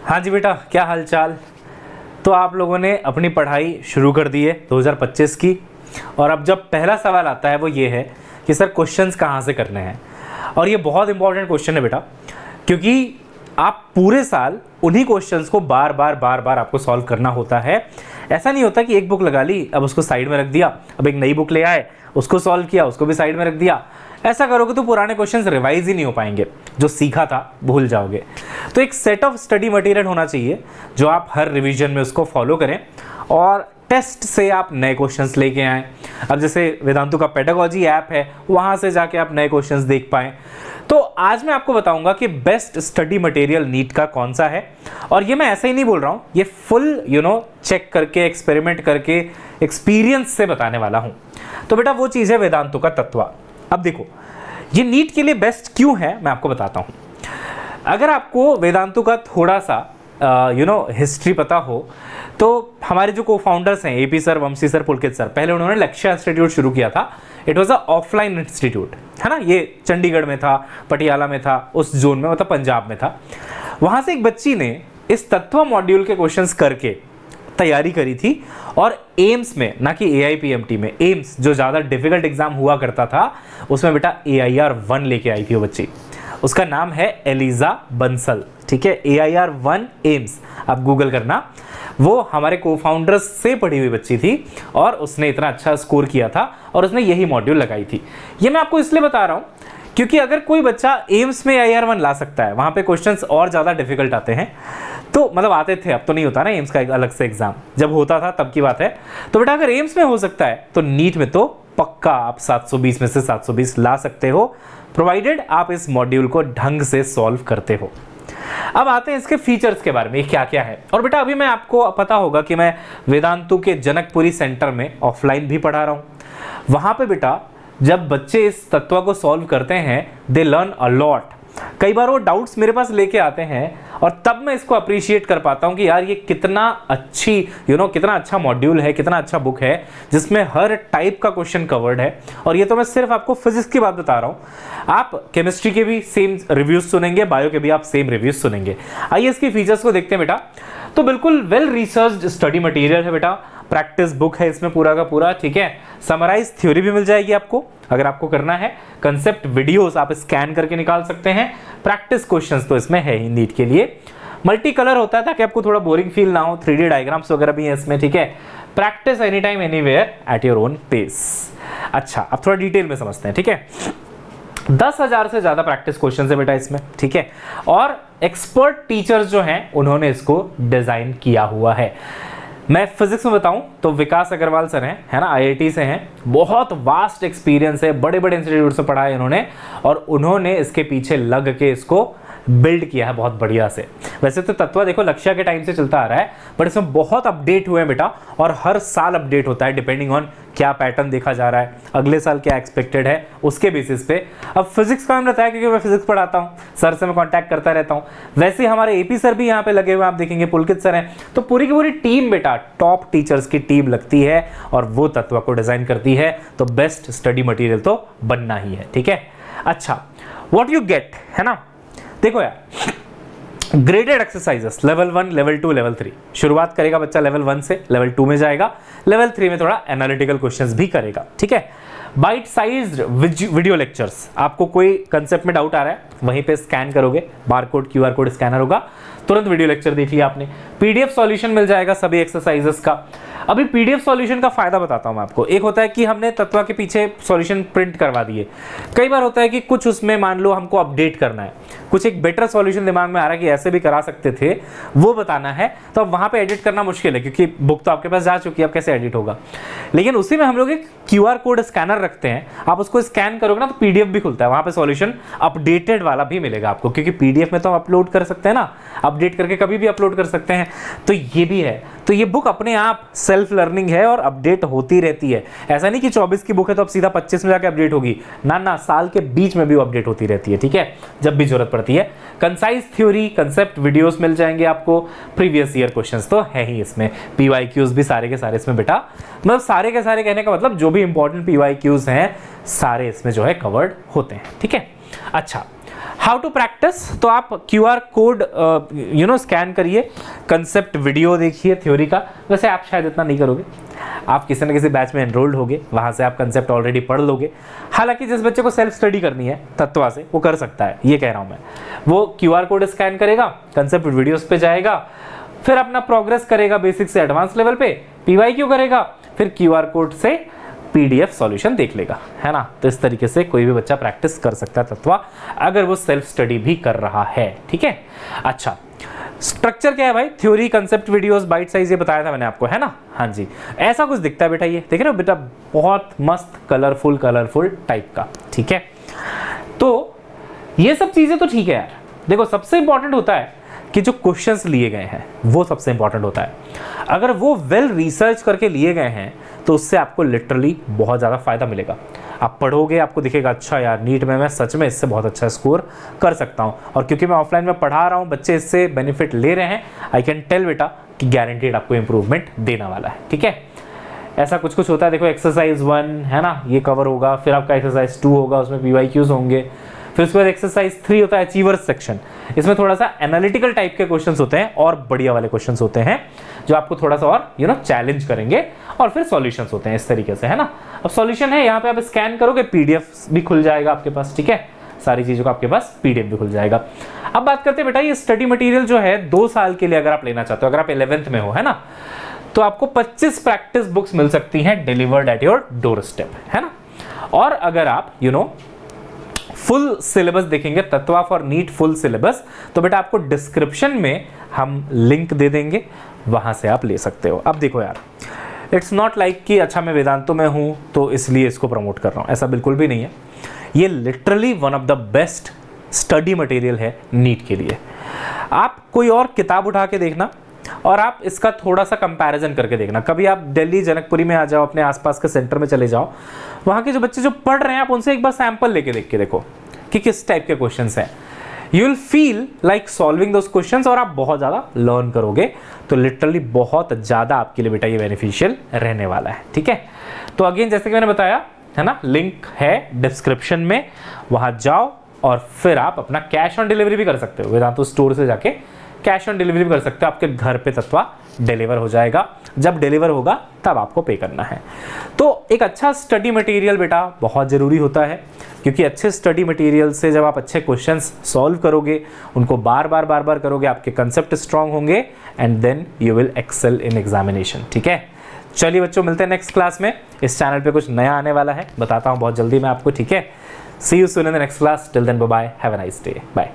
हाँ जी बेटा, क्या हाल चाल। तो आप लोगों ने अपनी पढ़ाई शुरू कर दी है 2025 की, और अब जब पहला सवाल आता है वो ये है कि सर क्वेश्चंस कहाँ से करने हैं। और ये बहुत इंपॉर्टेंट क्वेश्चन है बेटा, क्योंकि आप पूरे साल उन्हीं क्वेश्चंस को बार बार आपको सॉल्व करना होता है। ऐसा नहीं होता कि एक बुक लगा ली, अब उसको साइड में रख दिया, अब एक नई बुक ले आए, उसको सॉल्व किया, उसको भी साइड में रख दिया। ऐसा करोगे तो पुराने क्वेश्चंस रिवाइज ही नहीं हो पाएंगे, जो सीखा था भूल जाओगे। तो एक सेट ऑफ स्टडी मटेरियल होना चाहिए जो आप हर रिवीजन में उसको फॉलो करें और टेस्ट से आप नए क्वेश्चंस लेके आएँ। अब जैसे वेदांतु का पेडागॉजी ऐप है, वहाँ से जाके आप नए क्वेश्चंस देख पाएँ। तो आज मैं आपको बताऊंगा कि बेस्ट स्टडी मटेरियल नीट का कौन सा है, और ये मैं ऐसे ही नहीं बोल रहा हूँ, ये फुल चेक करके, एक्सपेरिमेंट करके, एक्सपीरियंस से बताने वाला हूँ। तो बेटा वो चीज़ है वेदांतु का तत्वा। अब देखो ये नीट के लिए बेस्ट क्यों है, मैं आपको बताता हूँ। अगर आपको वेदांतु का थोड़ा सा हिस्ट्री पता हो तो हमारे जो को फाउंडर्स हैं एपी सर, वंशी सर, पुलकित सर, पहले उन्होंने लक्ष्य इंस्टीट्यूट शुरू किया था। It was a offline institute, है ना। ये चंडीगढ़ में था, पटियाला में था, उस जोन में, मतलब पंजाब में था। वहाँ से एक बच्ची ने इस तत्व मॉड्यूल के क्वेश्चंस करके तैयारी करी थी, और एम्स में, ना कि AIPMT में, एम्स जो ज़्यादा डिफिकल्ट एग्जाम हुआ करता था, उसमें बेटा AIR1 लेके आई थी वो बच्ची। उसका नाम है एलिजा बंसल, ठीक है। AIR1 एम्स आप गूगल करना। वो हमारे को फाउंडर्स से पढ़ी हुई बच्ची थी, और उसने इतना अच्छा स्कोर किया था, और उसने यही मॉड्यूल लगाई थी। ये मैं आपको इसलिए बता रहा हूँ क्योंकि अगर कोई बच्चा एम्स में AIR1 ला सकता है, वहाँ पे क्वेश्चंस और ज़्यादा डिफिकल्ट आते हैं, तो मतलब आते थे, अब तो नहीं होता ना एम्स का एक अलग से एग्जाम, जब होता था तब की बात है। तो बेटा अगर एम्स में हो सकता है तो नीट में तो पक्का आप 720 में से 720 ला सकते हो, प्रोवाइडेड आप इस मॉड्यूल को ढंग से सॉल्व करते हो। अब आते हैं इसके फीचर्स के बारे में, क्या क्या है। और बेटा अभी मैं आपको पता होगा कि मैं वेदांतु के जनकपुरी सेंटर में ऑफलाइन भी पढ़ा रहा हूँ। वहाँ पे बेटा जब बच्चे इस तत्व को सॉल्व करते हैं, दे लर्न अ लॉट। कई बार वो डाउट्स मेरे पास लेके आते हैं, और तब मैं इसको अप्रिशिएट कर पाता हूँ कि यार ये कितना अच्छी कितना अच्छा मॉड्यूल है, कितना अच्छा बुक है, जिसमें हर टाइप का क्वेश्चन कवर्ड है। और ये तो मैं सिर्फ आपको फिजिक्स की बात बता रहा हूँ, आप केमिस्ट्री के भी सेम रिव्यूज सुनेंगे, बायो के भी आप सेम रिव्यूज सुनेंगे। आइए इसके फीचर्स को देखते हैं बेटा। तो बिल्कुल वेल रिसर्च्ड स्टडी मटेरियल है बेटा, प्रैक्टिस बुक है इसमें पूरा का पूरा, ठीक है। समराइज थ्योरी भी मिल जाएगी आपको अगर आपको करना है। कंसेप्ट वीडियोस आप स्कैन करके निकाल सकते हैं। प्रैक्टिस क्वेश्चंस तो इसमें है ही नीट के लिए। मल्टी कलर होता है ताकि आपको थोड़ा बोरिंग फील ना हो। 3D डायग्राम्स वगैरह भी है इसमें, ठीक है। Practice any time anywhere at your own pace. अच्छा, अब थोड़ा डिटेल में समझते हैं, ठीक है। 10,000 से ज्यादा प्रैक्टिस क्वेश्चन है बेटा इसमें, ठीक है। और एक्सपर्ट टीचर्स जो हैं उन्होंने इसको डिजाइन किया हुआ है। मैं फिजिक्स में बताऊं तो विकास अग्रवाल सर हैं, है ना, IIT से हैं। बहुत वास्ट एक्सपीरियंस है, बड़े बड़े इंस्टीट्यूट से पढ़ा है इन्होंने, और उन्होंने इसके पीछे लग के इसको बिल्ड किया है बहुत बढ़िया से। वैसे तो तत्व देखो लक्ष्य के टाइम से चलता आ रहा है, बट इसमें बहुत अपडेट हुए हैं बेटा, और हर साल अपडेट होता है डिपेंडिंग ऑन क्या पैटर्न देखा जा रहा है, अगले साल क्या एक्सपेक्टेड है, उसके बेसिस पे। अब फिजिक्स का मैंने बताया क्योंकि मैं फिजिक्स पढ़ाता हूँ, सर से मैं कांटेक्ट करता रहता हूँ। वैसे हमारे एपी सर भी यहाँ पे लगे हुए, आप देखेंगे पुलकित सर हैं। तो पूरी की पूरी टीम बेटा, टॉप टीचर्स की टीम लगती है, और वो तत्व को डिजाइन करती है। तो बेस्ट स्टडी मटेरियल तो बनना ही है, ठीक है। अच्छा, व्हाट यू गेट, है ना। देखो यार, graded exercises level 1, level 2, level 3। शुरुआत करेगा बच्चा लेवल 1 से, लेवल 2 में जाएगा, लेवल 3 में थोड़ा एनालिटिकल क्वेश्चंस भी करेगा, ठीक है। Bite sized video lectures. आपको कोई कंसेप्ट में डाउट आ रहा है, वहीं पे स्कैन करोगे, बारकोड QR कोड स्कैनर होगा, तुरंत वीडियो लेक्चर देख लिया आपने। PDF सॉल्यूशन मिल जाएगा सभी एक्सरसाइजेस का। अभी PDF सॉल्यूशन का फायदा बताता हूं मैं आपको। एक होता है कि हमने तत्व के पीछे सॉल्यूशन प्रिंट करवा दिए। कई बार होता है कि कुछ उसमें मान लो हमको अपडेट करना है, कुछ एक बेटर सॉल्यूशन दिमाग में आ रहा है कि ऐसे भी करा सकते थे, वो बताना है, तो अब वहां पे एडिट करना मुश्किल है क्योंकि बुक तो आपके पास जा चुकी है, अब कैसे एडिट होगा। लेकिन उसी में हम लोग एक QR कोड स्कैनर रखते हैं, आप उसको स्कैन करोगे ना तो PDF भी खुलता है, वहां पे सॉल्यूशन अपडेटेड वाला भी मिलेगा आपको, क्योंकि PDF में तो हम अपलोड कर सकते हैं ना, अपडेट करके कभी भी अपलोड कर सकते हैं। तो ये भी है। तो ये बुक अपने आप सेल्फ लर्निंग है और अपडेट होती रहती है। ऐसा नहीं कि 24 की बुक है तो अब सीधा 25 में जाके अपडेट होगी, ना ना, साल के बीच में भी वो अपडेट होती रहती है, ठीक है, जब भी जरूरत पड़ती है। कंसाइज थ्योरी, कंसेप्ट वीडियोस मिल जाएंगे आपको। प्रीवियस ईयर क्वेश्चंस तो है ही इसमें, PYQs भी सारे के सारे इसमें बेटा, मतलब सारे के सारे कहने का मतलब जो भी इंपॉर्टेंट PYQs हैं सारे इसमें जो है कवर्ड होते हैं, ठीक है। अच्छा, हाउ टू प्रैक्टिस, तो आप QR कोड स्कैन करिए, कंसेप्ट वीडियो देखिए थ्योरी का। वैसे आप शायद इतना नहीं करोगे, आप किसी न किसी बैच में एनरोल्ड होगे, वहाँ से आप कंसेप्ट ऑलरेडी पढ़ लोगे। हालांकि जिस बच्चे को सेल्फ स्टडी करनी है तत्वा से, वो कर सकता है, ये कह रहा हूँ मैं। वो QR कोड स्कैन करेगा, कंसेप्ट वीडियोस पे जाएगा, फिर अपना प्रोग्रेस करेगा बेसिक से एडवांस लेवल पे, PYQ करेगा, फिर QR कोड से PDF सॉल्यूशन देख लेगा, है ना। तो इस तरीके से कोई भी बच्चा प्रैक्टिस कर सकता है तत्वा, अगर वो सेल्फ स्टडी भी कर रहा है, ठीक है। अच्छा, स्ट्रक्चर क्या है भाई, theory, concept, videos, bite size, ये बताया था मैंने आपको, है ना। हाँ जी, ऐसा कुछ दिखता है बेटा, ये देख रहे हो बेटा, बहुत मस्त कलरफुल टाइप का, ठीक है। तो ये सब चीजें तो ठीक है यार। देखो, सबसे इंपॉर्टेंट होता है कि जो क्वेश्चंस लिए गए हैं वो सबसे इंपॉर्टेंट होता है। अगर वो वेल रिसर्च करके लिए गए हैं तो उससे आपको लिटरली बहुत ज़्यादा फायदा मिलेगा। आप पढ़ोगे, आपको दिखेगा अच्छा यार, नीट में मैं सच में इससे बहुत अच्छा स्कोर कर सकता हूँ। और क्योंकि मैं ऑफलाइन में पढ़ा रहा हूँ, बच्चे इससे बेनिफिट ले रहे हैं, आई कैन टेल बेटा कि गारंटीड आपको इंप्रूवमेंट देने वाला है, ठीक है। ऐसा कुछ कुछ होता है, देखो एक्सरसाइज 1 है ना, ये कवर होगा, फिर आपका एक्सरसाइज 2 होगा, उसमें PYQs होंगे, फिर उसके बाद एक्सरसाइज 3 होता है अचीवर्स सेक्शन। इसमें थोड़ा सा एनालिटिकल टाइप के क्वेश्चंस होते हैं और बढ़िया वाले क्वेश्चंस होते हैं जो आपको थोड़ा सा और चैलेंज करेंगे, और फिर सॉल्यूशंस होते हैं इस तरीके से, है ना। अब सॉल्यूशन है यहाँ पे, आप स्कैन करोगे, PDF भी खुल जाएगा आपके पास, ठीक है, सारी चीजों का आपके पास PDF भी खुल जाएगा। अब बात करते हैं बेटा, ये स्टडी मटेरियल जो है 2 साल के लिए अगर आप लेना चाहते हो, अगर आप 11th में हो, है ना, तो आपको 25 प्रैक्टिस बुक्स मिल सकती हैं delivered at your door step, है ना। और अगर आप फुल सिलेबस देखेंगे, तत्वा फॉर नीट फुल सिलेबस, तो बेटा आपको डिस्क्रिप्शन में हम लिंक दे देंगे, वहां से आप ले सकते हो। अब देखो यार, इट्स नॉट लाइक कि अच्छा मैं वेदांतों में हूं तो इसलिए इसको प्रमोट कर रहा हूं, ऐसा बिल्कुल भी नहीं है। ये literally one of the best study material है नीट के लिए। आप कोई और किताब उठा के देखना और आप इसका थोड़ा सा कंपैरिजन करके देखना। कभी आप दिल्ली जनकपुरी में आ जाओ, अपने आसपास के सेंटर में चले जाओ, वहाँ के जो बच्चे जो पढ़ रहे हैं, आप उनसे एक बार सैंपल लेके देख के देखो कि किस टाइप के क्वेश्चंस हैं। You will feel like solving those questions, और आप बहुत ज़्यादा लर्न करोगे। तो लिटरली बहुत ज़्यादा आपके लिए बेटा ये बेनिफिशियल रहने वाला है, ठीक है। तो अगेन जैसे कि मैंने बताया, है ना, लिंक है डिस्क्रिप्शन में, वहाँ जाओ और फिर आप अपना कैश ऑन डिलीवरी भी कर सकते हो। वेदांतु स्टोर से जाके कैश ऑन डिलीवरी भी कर सकते हो, आपके घर पे तत्वा डिलीवर हो जाएगा। जब डिलीवर होगा तब आपको पे करना है। तो एक अच्छा स्टडी मटेरियल बेटा बहुत ज़रूरी होता है, क्योंकि अच्छे स्टडी मटेरियल से जब आप अच्छे क्वेश्चंस सॉल्व करोगे, उनको बार बार करोगे, आपके कंसेप्ट स्ट्रांग होंगे, and then you will excel in examination, ठीक है। चलिए बच्चों, मिलते हैं नेक्स्ट क्लास में। इस चैनल पे कुछ नया आने वाला है, बताता हूँ बहुत जल्दी मैं आपको, ठीक है। See you soon in the next class, till then bye bye, have a nice day, bye.